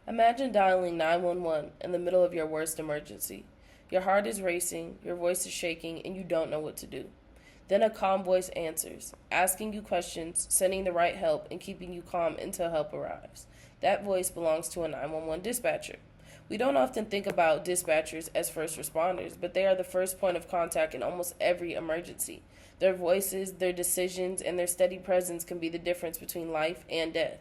Imagine dialing 911 in the middle of your worst emergency. Your heart is racing, your voice is shaking, and you don't know what to do. Then a calm voice answers, asking you questions, sending the right help, and keeping you calm until help arrives. That voice belongs to a 911 dispatcher. We don't often think about dispatchers as first responders, but they are the first point of contact in almost every emergency. Their voices, their decisions, and their steady presence can be the difference between life and death.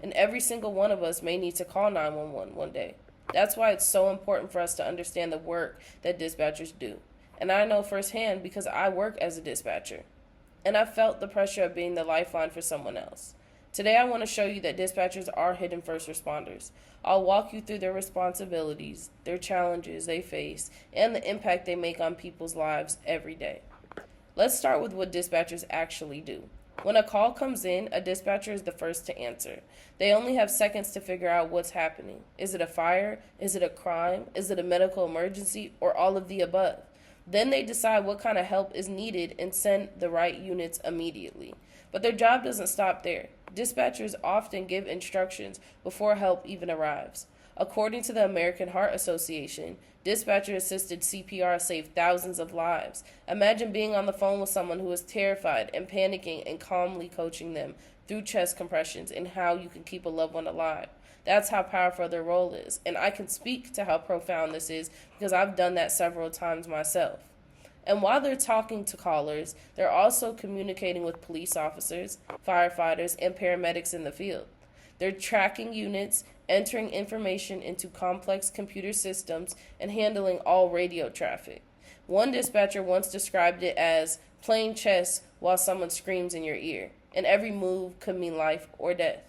And every single one of us may need to call 911 one day. That's why it's so important for us to understand the work that dispatchers do. And I know firsthand because I work as a dispatcher. And I felt the pressure of being the lifeline for someone else. Today I want to show you that dispatchers are hidden first responders. I'll walk you through their responsibilities, their challenges they face, and the impact they make on people's lives every day. Let's start with what dispatchers actually do. When a call comes in, a dispatcher is the first to answer. They only have seconds to figure out what's happening. Is it a fire? Is it a crime? Is it a medical emergency? Or all of the above? Then they decide what kind of help is needed and send the right units immediately. But their job doesn't stop there. Dispatchers often give instructions before help even arrives. According to the American Heart Association, dispatcher-assisted CPR saved thousands of lives. Imagine being on the phone with someone who is terrified and panicking and calmly coaching them through chest compressions and how you can keep a loved one alive. That's how powerful their role is, and I can speak to how profound this is because I've done that several times myself. And while they're talking to callers, they're also communicating with police officers, firefighters, and paramedics in the field. They're tracking units, entering information into complex computer systems, and handling all radio traffic. One dispatcher once described it as playing chess while someone screams in your ear, and every move could mean life or death.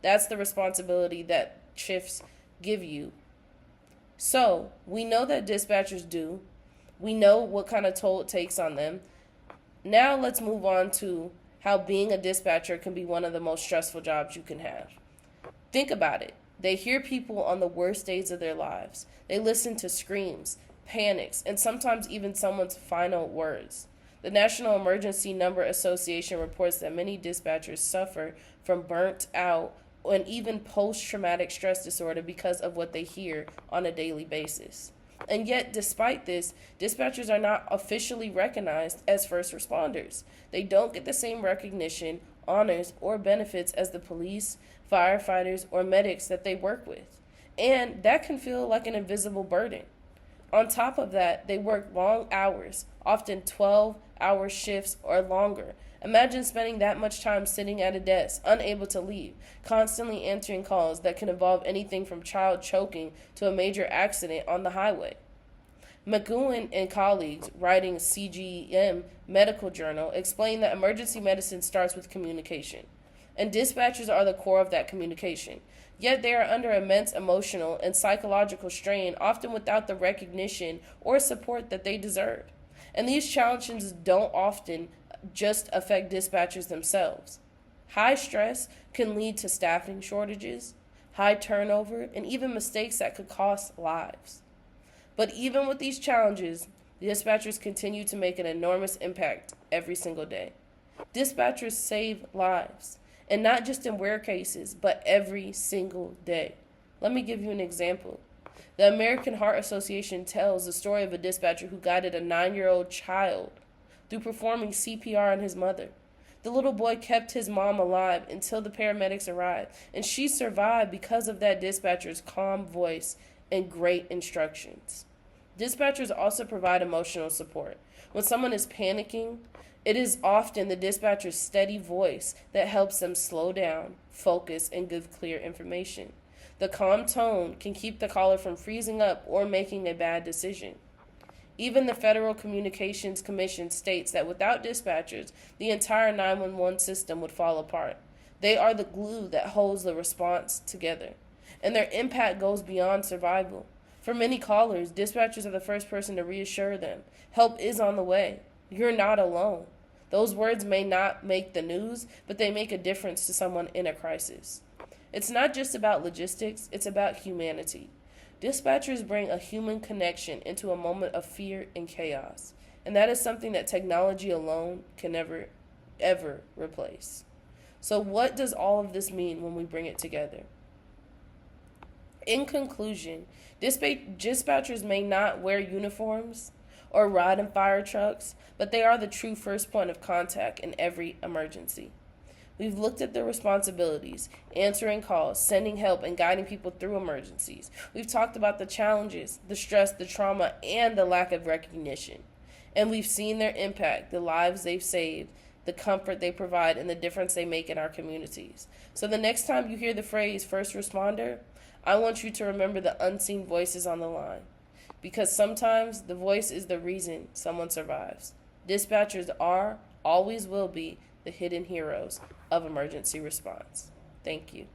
That's the responsibility that shifts give you. So, we know that dispatchers do. We know what kind of toll it takes on them. Now let's move on to how being a dispatcher can be one of the most stressful jobs you can have. Think about it. They hear people on the worst days of their lives. They listen to screams, panics, and sometimes even someone's final words. The National Emergency Number Association reports that many dispatchers suffer from burnt out and even post-traumatic stress disorder because of what they hear on a daily basis. And yet, despite this, dispatchers are not officially recognized as first responders. They don't get the same recognition, honors, or benefits as the police, firefighters, or medics that they work with. And that can feel like an invisible burden. On top of that, they work long hours, often 12-hour shifts or longer. Imagine spending that much time sitting at a desk, unable to leave, constantly answering calls that can involve anything from child choking to a major accident on the highway. McGowan and colleagues, writing CGM Medical Journal, explain that emergency medicine starts with communication, and dispatchers are the core of that communication. Yet they are under immense emotional and psychological strain, often without the recognition or support that they deserve. And these challenges don't often just affect dispatchers themselves. High stress can lead to staffing shortages, high turnover, and even mistakes that could cost lives. But even with these challenges, dispatchers continue to make an enormous impact every single day. Dispatchers save lives, and not just in rare cases, but every single day. Let me give you an example. The American Heart Association tells the story of a dispatcher who guided a 9-year-old child through performing CPR on his mother. The little boy kept his mom alive until the paramedics arrived, and she survived because of that dispatcher's calm voice and great instructions. Dispatchers also provide emotional support. When someone is panicking, it is often the dispatcher's steady voice that helps them slow down, focus, and give clear information. The calm tone can keep the caller from freezing up or making a bad decision. Even the Federal Communications Commission states that without dispatchers, the entire 911 system would fall apart. They are the glue that holds the response together, and their impact goes beyond survival. For many callers, dispatchers are the first person to reassure them. Help is on the way. You're not alone. Those words may not make the news, but they make a difference to someone in a crisis. It's not just about logistics, it's about humanity. Dispatchers bring a human connection into a moment of fear and chaos, and that is something that technology alone can never, ever replace. So what does all of this mean when we bring it together? In conclusion, dispatchers may not wear uniforms or ride in fire trucks, but they are the true first point of contact in every emergency. We've looked at their responsibilities, answering calls, sending help, and guiding people through emergencies. We've talked about the challenges, the stress, the trauma, and the lack of recognition. And we've seen their impact, the lives they've saved, the comfort they provide, and the difference they make in our communities. So the next time you hear the phrase first responder, I want you to remember the unseen voices on the line. Because sometimes the voice is the reason someone survives. Dispatchers are, always will be, the hidden heroes of emergency response. Thank you.